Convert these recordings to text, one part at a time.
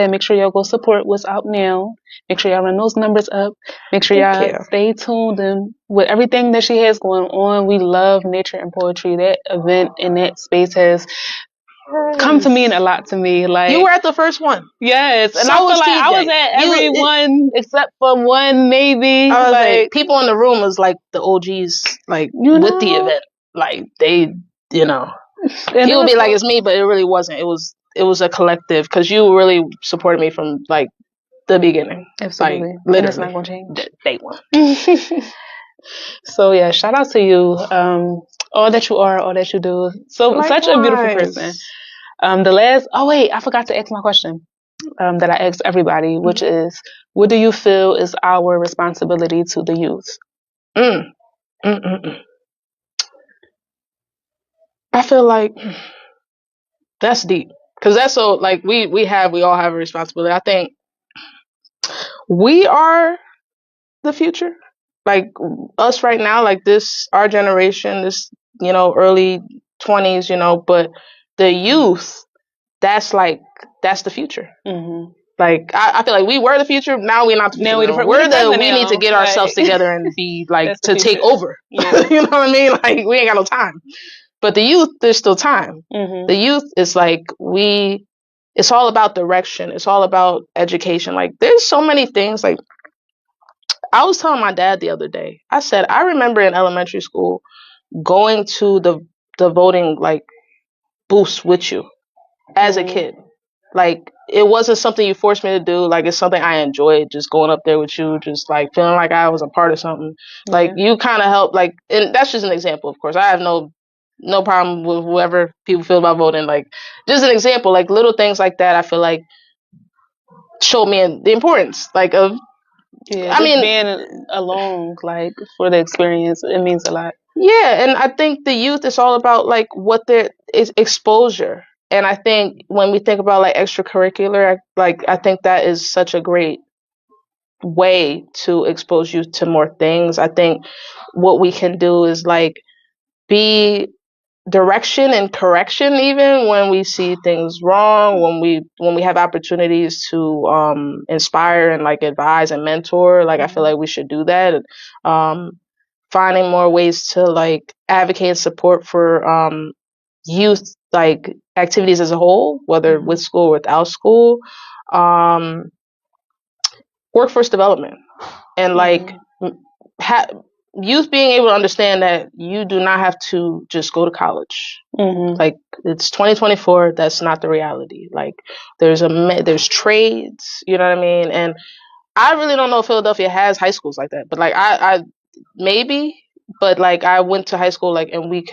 And make sure y'all go support what's out now. Make sure y'all run those numbers up. Make sure Thank y'all you. stay tuned and with everything that she has going on. We love nature and poetry. That event in that space has come to mean a lot to me. Like, You were at the first one. yes, and So I feel was like I was TJ. at every one except for one, maybe. I was like people in the room was like the OGs, like you with the know? event. Like they, you know, And people be also, like it's me, but it really wasn't. It was a collective because you really supported me from like the beginning. absolutely, Like literally, and it's not gonna change. Day one. So yeah, shout out to you. All that you are, all that you do. So such a beautiful person. I forgot to ask my question. That I ask everybody, which is, what do you feel is our responsibility to the youth? I feel like that's deep because that's so like we all have a responsibility. I think we are the future. Like us right now, like this, our generation, this, early 20s, but the youth, that's the future. Mm-hmm. Like, I feel like we were the future. Now we're not the future. Now We need to get ourselves together and be like, to take over. Yeah. You know what I mean? Like, we ain't got no time. But the youth, there's still time. Mm-hmm. The youth is like, it's all about direction. It's all about education. Like, there's so many things. Like, I was telling my dad the other day, I said, I remember in elementary school going to the voting like booths with you as a kid. Like it wasn't something you forced me to do. Like it's something I enjoyed, just going up there with you, just like feeling like I was a part of something. Yeah. Like you kind of helped. Like, and that's just an example. Of course, I have no problem with whoever people feel about voting. Like just an example. Like little things like that. I feel like showed me the importance. Like of. Yeah, I mean, being along, like for the experience, it means a lot. Yeah, and I think the youth is all about like what there is exposure. And I think when we think about like extracurricular, I think that is such a great way to expose you to more things. I think what we can do is like be direction and correction even when we see things wrong, when we have opportunities to inspire and like advise and mentor. Like I feel like we should do that. Finding more ways to like advocate and support for youth like activities as a whole, whether with school or without school. Workforce development and like youth being able to understand that you do not have to just go to college. Like it's 2024. That's not the reality. Like there's trades, you know what I mean? And I really don't know if Philadelphia has high schools like that, but like I maybe, but like I went to high school like and we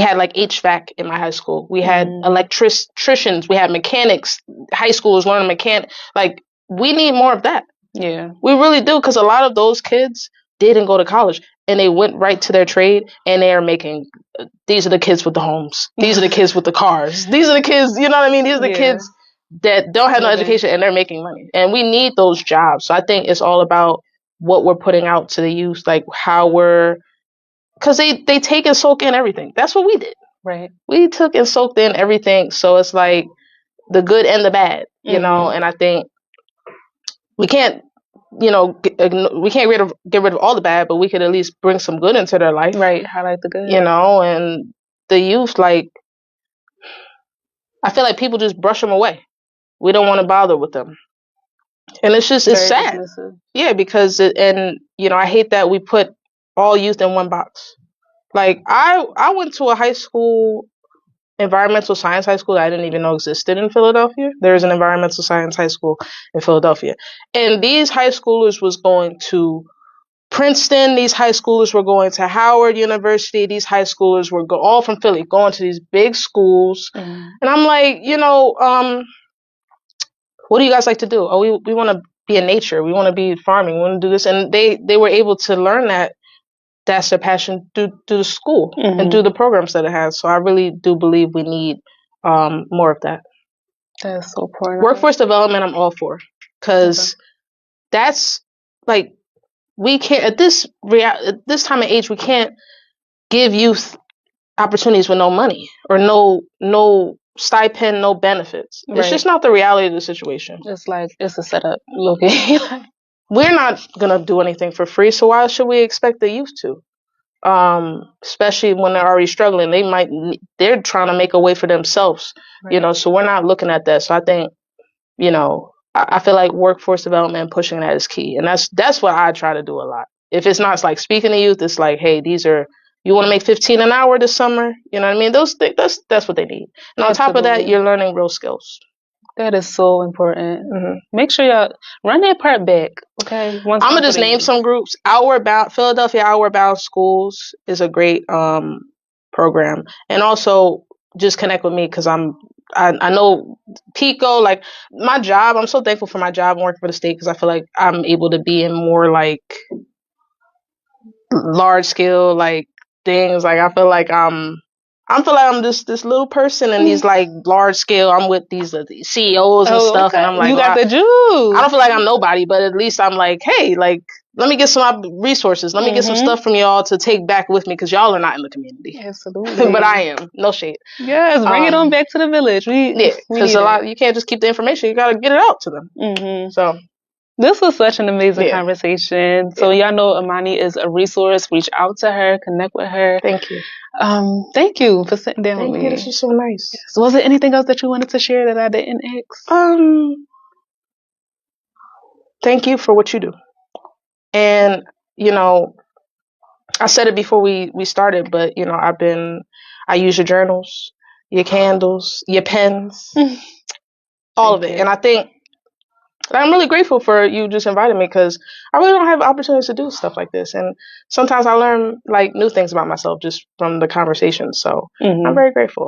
had like HVAC in my high school. We had electricians, we had mechanics. High schoolers learning mechanic. Like we need more of that. Yeah, we really do, because a lot of those kids didn't go to college and they went right to their trade and they are making. These are the kids with the homes. These are the kids with the cars. These are the kids. You know what I mean? These are the kids that don't have no education and they're making money. And we need those jobs. So I think it's all about what we're putting out to the youth, like how because they take and soak in everything. That's what we did. Right. We took and soaked in everything. So it's like the good and the bad, you know. And I think we can't, we can't get rid of all the bad, but we could at least bring some good into their life. Right. Highlight the good. And the youth, like, I feel like people just brush them away. We don't want to bother with them. And it's sad. Dismissive. Yeah, because, I hate that we put all youth in one box. Like, I went to a high school, environmental science high school that I didn't even know existed in Philadelphia. There's an environmental science high school in Philadelphia. And these high schoolers was going to Princeton. These high schoolers were going to Howard University. These high schoolers were all from Philly, going to these big schools. And I'm like, what do you guys like to do? Oh, we want to be in nature. We want to be farming. We want to do this. And they were able to learn that. That's their passion through the school and through the programs that it has. So I really do believe we need more of that. That's so important. Workforce development, I'm all for, because that's like we can't at this time of age we can't give youth opportunities with no money or no stipend, no benefits. It's just not the reality of the situation. It's like, it's a setup. Okay. We're not going to do anything for free, so why should we expect the youth to? Especially when they're already struggling. They're trying to make a way for themselves, so we're not looking at that. So I think, I feel like workforce development and pushing that is key. And that's what I try to do a lot. If it's not, it's like speaking to youth, it's like, hey, you want to make $15 an hour this summer? You know what I mean? Those things, that's what they need. And on top of that, you're learning real skills. That is so important. Mm-hmm. Make sure y'all run that part back. Okay. I'm gonna just name some groups. Philadelphia Outward Bound Schools is a great program, and also just connect with me because I know Pico, like my job. I'm so thankful for my job and working for the state because I feel like I'm able to be in more like large scale like things. Like I feel like I'm this little person in these like large scale. I'm with these CEOs and stuff, and I'm like, you got the juice. I don't feel like I'm nobody, but at least I'm like, hey, like let me get some resources. Let me get some stuff from y'all to take back with me because y'all are not in the community. Absolutely, but I am. No shade. Yes, bring it on back to the village. Because you can't just keep the information. You got to get it out to them. Mm-hmm. So. This was such an amazing conversation. So y'all know Imani is a resource. Reach out to her, connect with her. Thank you. Thank you for sitting down with me. This was so nice. So was there anything else that you wanted to share that I didn't ask? Thank you for what you do. And, I said it before we started, but, I use your journals, your candles, your pens, all of it. And I think I'm really grateful for you just inviting me because I really don't have opportunities to do stuff like this. And sometimes I learn like new things about myself just from the conversation. So I'm very grateful.